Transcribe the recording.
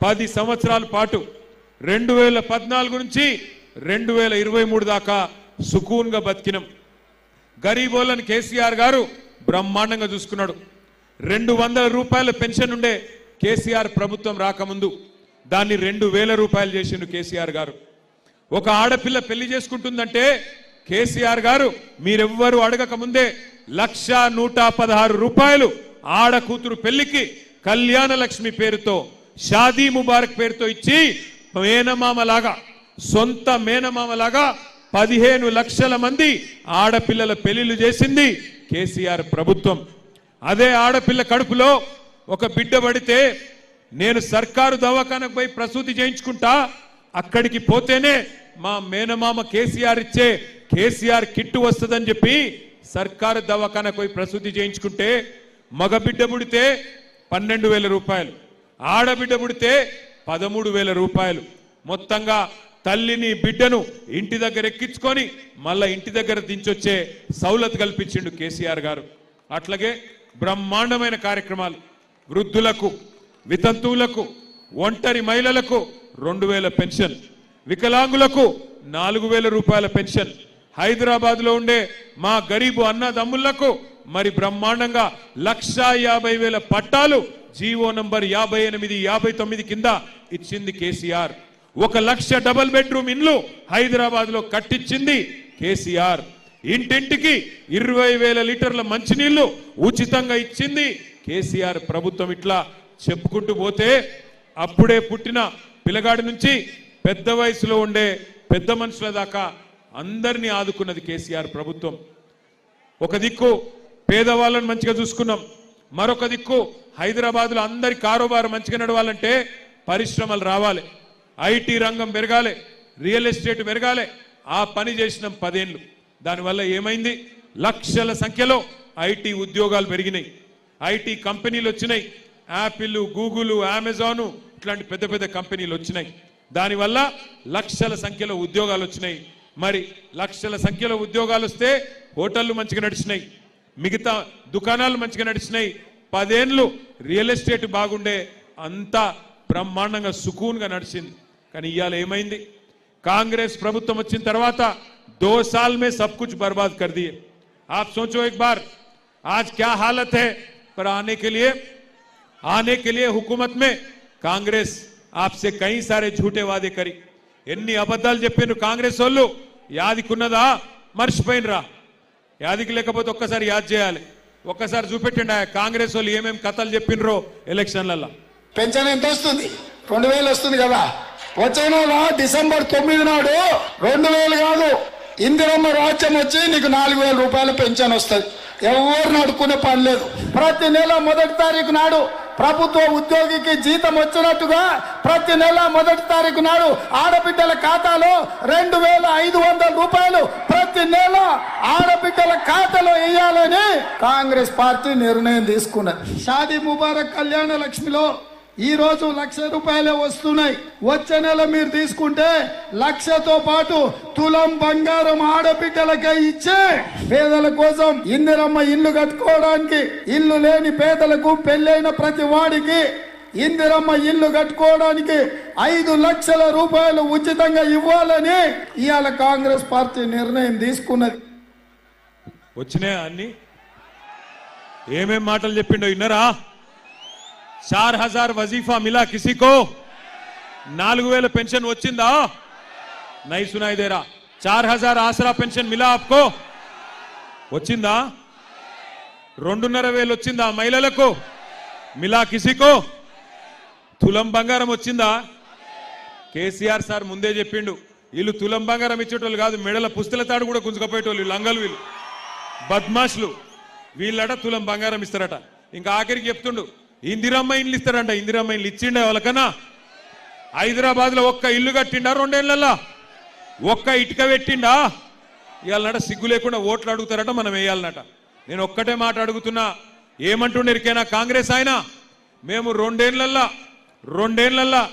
10 సంవత్సరాల పాటు 2014 నుంచి 2023 దాకా సుకూన్గా బతికినాం. గరీబోళ్ళని కేసీఆర్ గారు బ్రహ్మాండంగా చూసుకున్నాడు. 200 రూపాయల పెన్షన్ ఉండే కేసీఆర్ ప్రభుత్వం రాకముందు దాన్ని 2000 రూపాయలు చేసిండు కేసీఆర్ గారు. ఒక ఆడపిల్ల పెళ్లి చేసుకుంటుందంటే కేసీఆర్ గారు మీరెవ్వరూ అడగక ముందే 1,116 రూపాయలు ఆడ కూతురు పెళ్లికి కళ్యాణ లక్ష్మి పేరుతో షాదీ ముబారక్ పేరుతో ఇచ్చి మేనమామలాగా సొంత మేనమామలాగా 15 లక్షల మంది ఆడపిల్లల పెళ్లిళ్ళు చేసింది కేసీఆర్ ప్రభుత్వం. అదే ఆడపిల్ల కడుపులో ఒక బిడ్డ పడితే నేను సర్కారు దవాఖానకు పోయి ప్రసూతి చేయించుకుంటా, అక్కడికి పోతేనే మా మేనమామ కేసీఆర్ ఇచ్చే కేసీఆర్ కిట్టు వస్తుందని చెప్పి సర్కారు దవాఖానకు పోయి ప్రసూతి చేయించుకుంటే మగబిడ్డ పుడితే 12,000 రూపాయలు, ఆడబిడ్డ పుడితే 13,000 రూపాయలు. మొత్తంగా తల్లిని బిడ్డను ఇంటి దగ్గర ఎక్కించుకొని మళ్ళా ఇంటి దగ్గర దించొచ్చే సౌలత్ కల్పించిండు కేసీఆర్ గారు. అట్లాగే బ్రహ్మాండమైన కార్యక్రమాలు వృద్ధులకు, వితంతువులకు, ఒంటరి మహిళలకు 2,000 పెన్షన్, వికలాంగులకు 4,000 రూపాయల పెన్షన్, హైదరాబాద్లో ఉండే మా గరీబు అన్నదమ్ముళ్లకు మరి బ్రహ్మాండంగా 1,50,000 పట్టాలు జీవో నంబర్ 58, 59 కింద ఇచ్చింది కేసీఆర్. 1,00,000 డబుల్ బెడ్రూమ్ ఇండ్లు హైదరాబాద్లో కట్టించింది కేసీఆర్. ఇంటింటికి 20,000 లీటర్ల మంచినీళ్లు ఉచితంగా ఇచ్చింది కేసీఆర్ ప్రభుత్వం. ఇట్లా చెప్పుకుంటూ పోతే అప్పుడే పుట్టిన పిల్లగాడి నుంచి పెద్ద వయసులో ఉండే పెద్ద మనుషుల దాకా అందరినీ ఆదుకున్నది కేసీఆర్ ప్రభుత్వం. ఒక దిక్కు పేదవాళ్ళని మంచిగా చూసుకున్నాం, మరొక దిక్కు హైదరాబాద్లో అందరి కారోబారు మంచిగా నడవాలంటే పరిశ్రమలు రావాలి, ఐటీ రంగం పెరగాలి, రియల్ ఎస్టేట్ పెరగాలి. ఆ పని చేసినాం 10 ఏళ్ళు. దానివల్ల ఏమైంది? లక్షల సంఖ్యలో ఐటీ ఉద్యోగాలు పెరిగినాయి, ఐటీ కంపెనీలు వచ్చినాయి. యాపిల్, గూగుల్, అమెజాన్ ఇట్లాంటి పెద్ద పెద్ద కంపెనీలు వచ్చినాయి. దానివల్ల లక్షల సంఖ్యలో ఉద్యోగాలు వచ్చినాయి. మరి లక్షల సంఖ్యలో ఉద్యోగాలు వస్తే హోటళ్లు మంచిగా నడిచినాయి, మిగతా దుకాణాలు మంచిగా నడిచినాయి. 10 ఏళ్ళు రియల్ ఎస్టేట్ బాగుండే అంతా బ్రహ్మాండంగా సుకూన్గా నడిచింది. కానీ ఇవాళ ఏమైంది? కాంగ్రెస్ ప్రభుత్వం వచ్చిన తర్వాత 2 साल में सब कुछ बर्बाद कर दिए. आप सोचो एक बार आज क्या हालत है. पर आने के लिए हुकूमत में कांग्रेस आपसे कई सारे झूठे वादे करी. ఎన్ని అబద్ధాలు చెప్పిన కాంగ్రెస్ వాళ్ళు యాదికున్నదా? మర్చిపోయినరా? యాదికి లేకపోతే ఒక్కసారి యాద్ చేయాలి. ఒక్కసారి చూపెట్టండి కాంగ్రెస్ వాళ్ళు ఏమేమి కథలు చెప్పినరో ఎలక్షన్లలో. పెన్షన్ ఎంత వస్తుంది? 2,000 వస్తుంది కదా. వచ్చే నెల డిసెంబర్ 9 నాడు 2,000 కాదు, ఇందిరమ్మ రాజ్యం వచ్చి నీకు 4,000 రూపాయల పెన్షన్ వస్తుంది. ఎవరు అడుక్కునే పని లేదు. ప్రతి నెల 1వ తారీఖు నాడు ప్రభుత్వ ఉద్యోగికి జీతం వచ్చినట్టుగా ప్రతి నెల 1వ తారీఖు నాడు ఆడబిడ్డల ఖాతాలో 2,500 రూపాయలు ప్రతి నెల ఆడబిడ్డల ఖాతాలో వేయాలని కాంగ్రెస్ పార్టీ నిర్ణయం తీసుకున్నది. షాదీ ముబారక్ కళ్యాణ లక్ష్మిలో ఈ రోజు 1,00,000 రూపాయలే వస్తున్నాయి. వచ్చే నెల మీరు తీసుకుంటే 1,00,000తో పాటు తులం బంగారం ఆడబిడ్డలకే ఇచ్చే పేదల కోసం ఇందిరమ్మ ఇల్లు కట్టుకోవడానికి, ఇల్లు లేని పేదలకు, పెళ్ళైన ప్రతి వాడికి ఇందిరమ్మ ఇల్లు కట్టుకోవడానికి 5 లక్షల రూపాయలు ఉచితంగా ఇవ్వాలని ఇవాళ కాంగ్రెస్ పార్టీ నిర్ణయం తీసుకున్నది. వచ్చినాయా అన్ని? ఏమేం మాటలు చెప్పిండో విన్నారా? 4,000 वजीफा मिला किसी को? 4,000 पेंशन వచ్చిందా? नहीं सुनाई दे रहा. 4,000 आसरा पेंशन मिला आपको? వచ్చిందా? 2,500 వచ్చిందా మహిళలకు? మిలా కిసికో? తులం బంగారం వచ్చిందా? కేసీఆర్ సార్ ముందే చెప్పిండు, వీళ్ళు తులం బంగారం ఇచ్చేటోళ్ళు కాదు, మెడల పుస్తల తాడు కూడా గుంజుకపోయేటోళ్ళు లంగలు, వీళ్ళు బద్మాష్లు. వీళ్ళట తులం బంగారం ఇస్తారట. ఇంకా ఆఖరికి చెప్తుండు ఇందిరమ్మ ఇండ్లు ఇస్తారంట. ఇందిరమ్మ ఇండ్లు ఇచ్చిండే వాళ్ళకన్నా? హైదరాబాద్లో ఒక్క ఇల్లు కట్టిండా? 2 ఏళ్లలో ఒక్క ఇటుక పెట్టిండా? ఇవాళ సిగ్గు లేకుండా ఓట్లు అడుగుతారట, మనం వేయాలన్నట. నేను ఒక్కటే మాట అడుగుతున్నా, ఏమంటుండే కాంగ్రెస్ ఆయన, మేము 2 ఏళ్లలో